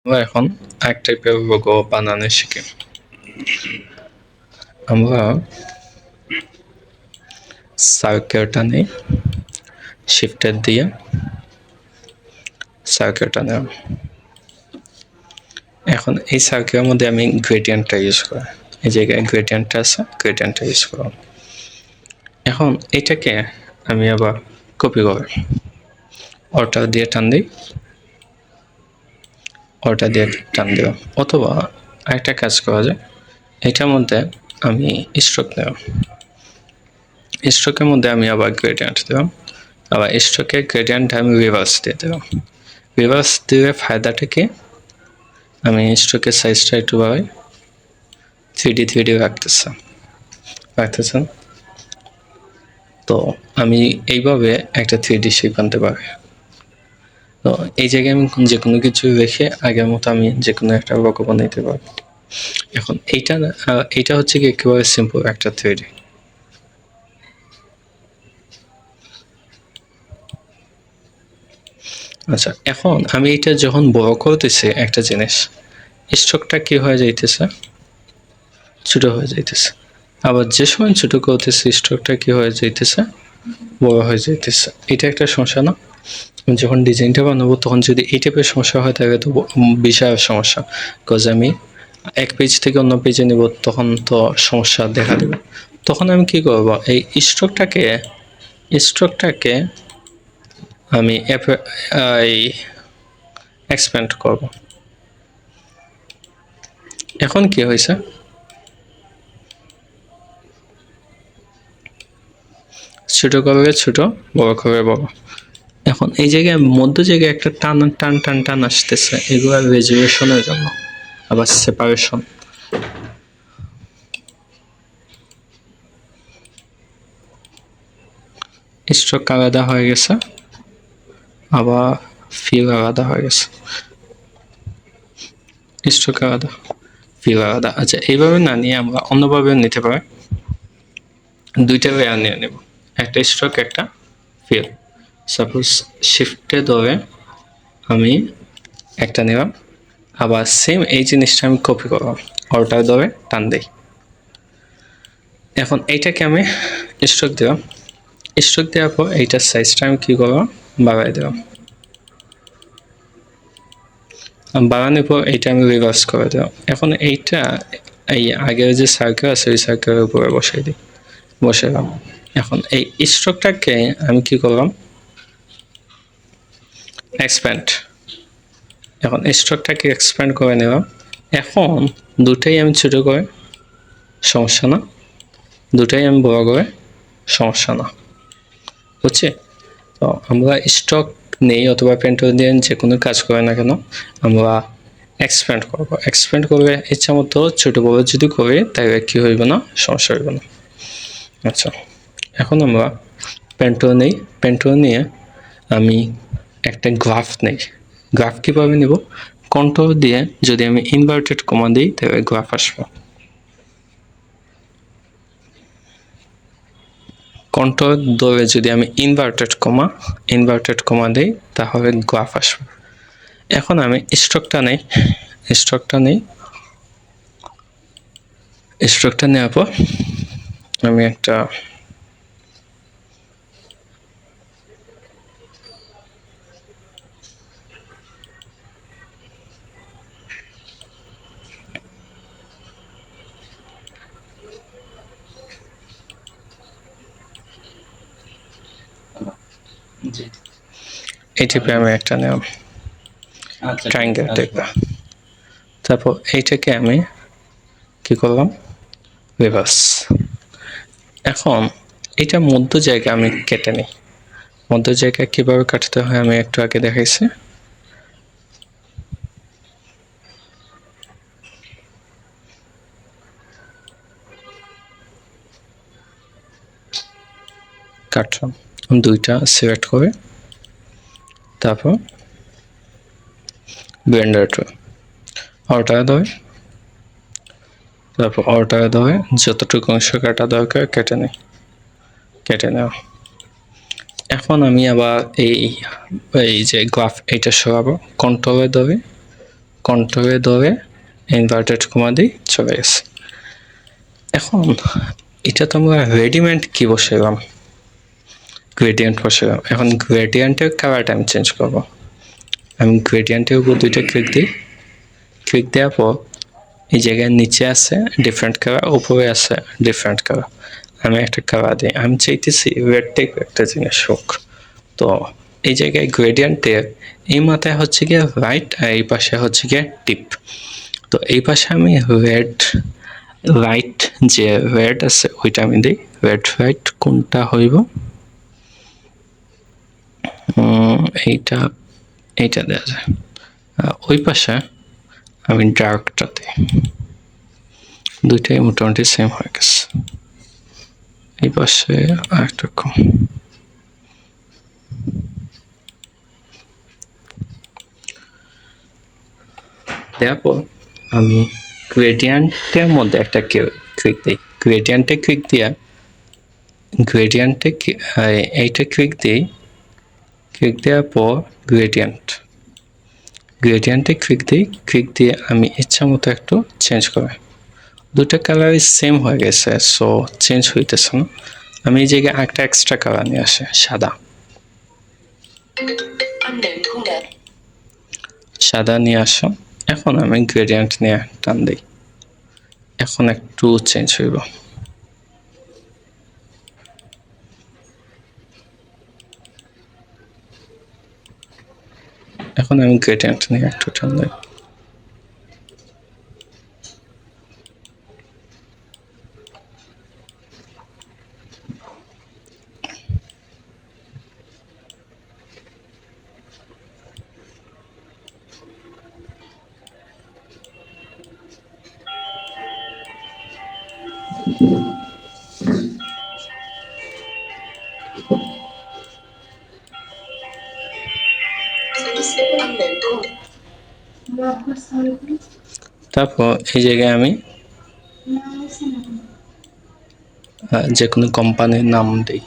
আমরা এখন এক টাইপের লোগো বানানো শিখি। আমরা সার্কেলটা নিই, শিফটের দিয়ে সার্কেলটা নেব। এখন এই সার্কেলের মধ্যে আমি গ্রেডিয়েন্টটা ইউজ করি। এই জায়গায় গ্রেডিয়েন্টটা আছে, গ্রেডিয়েন্টটা ইউজ করব। এখন এটাকে আমি আবার কপি করি, অল্টার দিয়ে টান দিই, অল্টার দিয়ে টান দেব। অথবা আরেকটা কাজ করা যায়, এটার মধ্যে আমি স্ট্রোক নেব, স্ট্রোকের মধ্যে আমি আবার গ্রেডিয়েন্ট দেব, আবার স্ট্রোকের গ্রেডিয়েন্টটা আমি রিভার্স দিয়ে দেব। রিভার্স দিলে ফায়দাটা কি, আমি স্ট্রোকের সাইজটা একটু বাড়াই, 3D রাখতেছেন। তো আমি এইভাবে একটা 3D শেপ আনতে পারি। তো এই জায়গায় আমি যে কোনো কিছু রেখে আগের মতো আমি যে কোনো একটা লোগো বানাইতে পারবো। এখন এইটা হচ্ছে কি একেবারে সিম্পল একটা 3D। আচ্ছা, এখন আমি এটা যখন বড় করতেছি একটা জিনিস, স্ট্রোকটা কি হয়ে যাইতেছে, ছোট হয়ে যাইতেছে। আবার যে সময় ছোট করতেছি স্ট্রোকটা কি হয়ে যাইতেছে, বড় হয়ে যাইতেছে। এটা একটা সমস্যা না? যখন ডিজাইনটা বানাবো তখন যদি এই টাইপের সমস্যা হয় তাহলে তো বিশাল সমস্যা। বিকজ আমি এক পেজ থেকে অন্য পেজে নিব, তখন তো সমস্যা দেখা দেবে। তখন আমি কি করব, এই স্ট্রোকটাকে আমি এক্সপ্যান্ড করব। এখন কি হয়েছে, ছোট করবে ছোট, বড় করবে বড়। এখন এই জায়গায় মধ্য জায়গায় একটা টান আসতেছে, এগুলো রেজুলেশনের জন্য, আবার সেপারেশন। স্ট্রোক আলাদা হয়ে গেছে, আবার ফিল আলাদা হয়ে গেছে, স্ট্রোক আলাদা, ফিল আলাদা। আচ্ছা, এইভাবে না নিয়ে আমরা অন্যভাবে নিতে পারি, দুইটা লেয়ার নিয়ে নেব, একটা স্ট্রোক একটা ফিল। সাপোজ শিফটে ধরে আমি একটা নিলাম, আবার সেম এই জিনিসটা আমি কপি করলাম, অল্টার ধরে টান দিই। এখন এইটাকে আমি স্ট্রোক দিলাম, স্ট্রোক দেওয়ার পর এইটার সাইজটা আমি কী করলাম, বাড়াই দিলাম। বাড়ানোর পর এইটা আমি রিভার্স করে দিলাম। এখন এইটা এই আগের যে সার্কেল আছে ওই সার্কেলের উপরে বসাইলাম। এখন এই স্ট্রোকটাকে আমি কি করলাম, এক্সপ্যান্ড। এখন স্ট্রোকটাকে এক্সপ্যান্ড করে নিলাম। এখন দুটাই আমি ছোটো করে, সমস্যা না, দুটাই আমি বড় করে, সমস্যা না, বুঝছি? তো আমরা স্ট্রোক নেই অথবা পেন্টুল দিয়ে যে কোনো কাজ করে না কেন, আমরা এক্সপ্যান্ড করব। এক্সপ্যান্ড করবে ইচ্ছা মতো ছোটো বড় যদি করি তাহলে কী হইবে না, সমস্যা হইবে না। আচ্ছা, এখন আমরা পেন্টুল নেই, পেন্টুল নিয়ে আমি একটা গ্রাফ নেই। গ্রাফ কীভাবে নেব, কন্ট্রোল দিয়ে যদি আমি ইনভার্টেড কমা দিই তাহলে গ্রাফ আসবে। কন্ট্রোল ধরে যদি আমি ইনভার্টেড কমা দিই তাহলে গ্রাফ আসবে। এখন আমি স্ট্রোকটা নেওয়ার পর আমি একটা এই টাইপে আমি একটা নিলাম, ট্রায়াঙ্গেল টাইপের। তারপর এইটাকে আমি কি করলাম, রিভার্স। এখন এটা মধ্য জায়গা আমি কেটে নিই। মধ্য জায়গায় কীভাবে কাটতে হয় আমি একটু আগে দেখাইছি। কাটলাম, দুইটা সিলেক্ট করে তারপর ব্লেন্ডার টুল, অল্টার ধরে, তারপর অল্টার ধরে যতটুকু অংশ কাটা দরকার কেটে নেওয়া। এখন আমি আবার এই যে গ্রাফ এইটা সরাবো, কন্ট্রোলে ধরে কন্ট্রোলে ধরে ইনভার্টেড কমা দিয়ে চলে গেছে। এখন এটা তো আমরা রেডিমেড কি বসাইলাম, গ্রেডিয়েন্ট বসাইলাম। এখন গ্রেডিয়েন্টের কালারটা আমি চেঞ্জ করবো। আমি গ্রেডিয়েন্টের উপর দুইটা ক্লিক দিই, ক্লিক দেওয়ার পর এই জায়গায় নিচে আছে ডিফারেন্ট কালার, উপরে আছে ডিফারেন্ট কালার। আমি একটা কালার দিই, আমি চাইতেছি রেড টাইপ একটা জিনিস হোক। তো এই জায়গায় গ্রেডিয়েন্টের এই মাথায় হচ্ছে গিয়ে রাইট আর এই পাশে হচ্ছে গিয়ে টিপ। তো এই পাশে আমি রেড রাইট যে রেড আছে ওইটা আমি দিই। রেড রাইট কোনটা হইব, এইটা এইটা দেওয়া যায়। ওই পাশে আমি ডার্কটা দিই। দুইটাই মোটামুটি সেম হয়ে গেছে। এই পাশে আরেকটা কম। তারপর আমি গ্রেডিয়েন্টের মধ্যে একটা ক্লিক দিই। গ্রেডিয়েন্টে ক্লিক দিয়া গ্রেডিয়েন্টে এইটা ক্লিক দিই। ক্লিক দেওয়ার পর গ্রেডিয়েন্টে ক্লিক দিই। ক্লিক দিয়ে আমি ইচ্ছা মতো একটু চেঞ্জ করি। দুটো কালারই সেম হয়ে গেছে, সো চেঞ্জ হইতেছে না। আমি এই জায়গায় একটা এক্সট্রা কালার নিয়ে আসে, সাদা। সাদা নিয়ে আসো। এখন আমি গ্রেডিয়েন্ট নিয়ে টান দিই। এখন একটু চেঞ্জ হইব। এখন আমি গ্রেডিয়েন্ট নিয়ে একটু টান দিই। তারপর এই জায়গায় আমি যে কোনো কোম্পানির নাম দিই।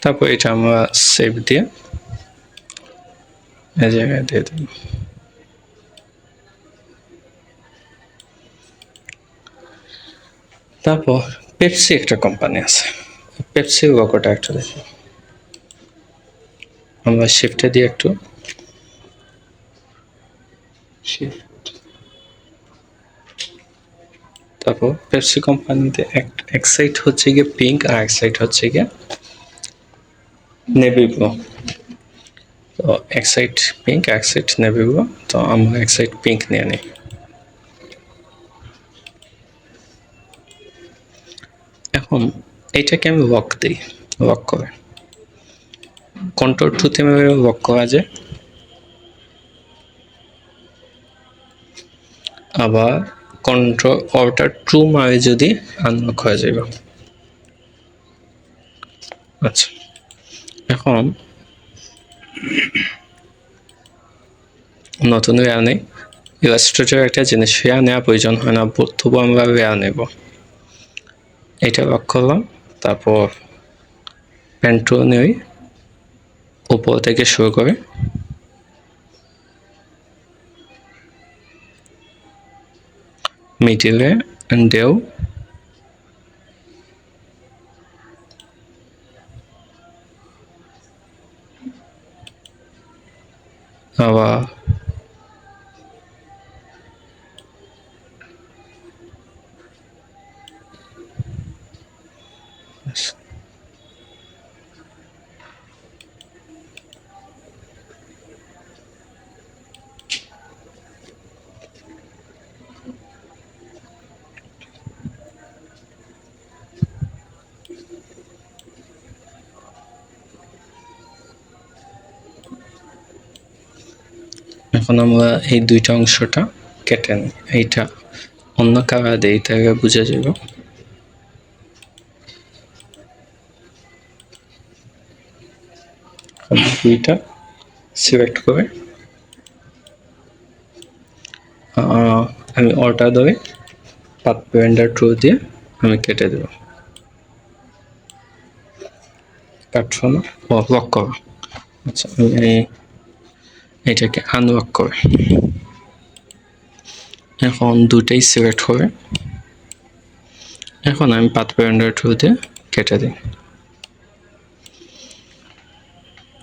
তারপর এটা আমরা সেভ দিয়ে এই জায়গায় দিয়ে দিই। তারপর পেপসি একটা কোম্পানি আছে, পেপসির লোগোটা একটু দেখি। আমরা শিফটে দিয়ে একটু শিফট। তারপর পেপসি কোম্পানিতে এক সাইড হচ্ছে গিয়ে পিঙ্ক আর এক সাইড হচ্ছে গিয়ে নেভি ব্লু। তো এক সাইড পিঙ্ক এক সাইড নেভি ব্লু। তো আমরা এক সাইড পিঙ্ক নিয়ে নিই। এখন এইটাকে আমি লক দিই, লক করে কন্ট্রোল টুতে লক করা যায়। আবার কন্ট্রোল অল্টার টু মারে যদি আনলক হয়ে যাবে। আচ্ছা, এখন নতুন রেয়ার নেই। ইলাস্ট্রেটর একটা জিনিস রেয়ার নেওয়া প্রয়োজন হয় না, তবু আমরা রেয়ার নেব। এটা লক করলাম। তারপর পেন্ট্রো নেই, উপর থেকে শুরু করে মিডিলে দেও। আবার এখন আমরা এই দুইটা অংশটা কেটে নিই। এইটা অন্য কালার দিয়ে এইটাকে বুঝে যাব। দুইটা সিলেক্ট করে আমি অল্টা ধরে পাথ পয়েন্টার ট্রু দিয়ে আমি কেটে দেব। কাটছো না? লক করো। আচ্ছা, আমি এটাকে আনলক করে এখন দুটাই সিলেক্ট করে এখন আমি পাথ পয়েন্টার ট্রু দিয়ে কেটে দিই।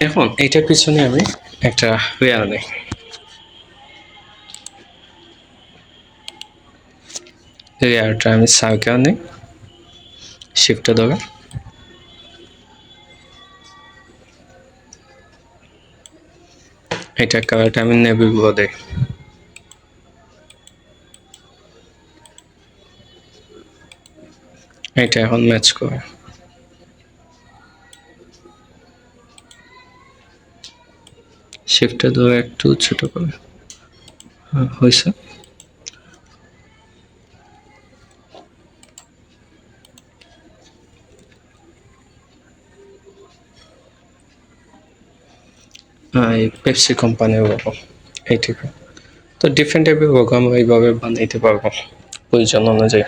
এখন এইটার পিছনে আমি একটা লেয়ার নিই। লেয়ারটা আমি সার্কেল নিই, শিফটে ধরে এটা কালারটা আমি নেভি ব্লু দেই। এটা এখন ম্যাচ করে শিফটে ধরে একটু ছোট করে হয়েছে। এই পেপসি কোম্পানির লোগো এইটুকু। তো ডিফারেন্ট টাইপের লোগো আমরা এইভাবে বানাইতে পারবো প্রয়োজন অনুযায়ী।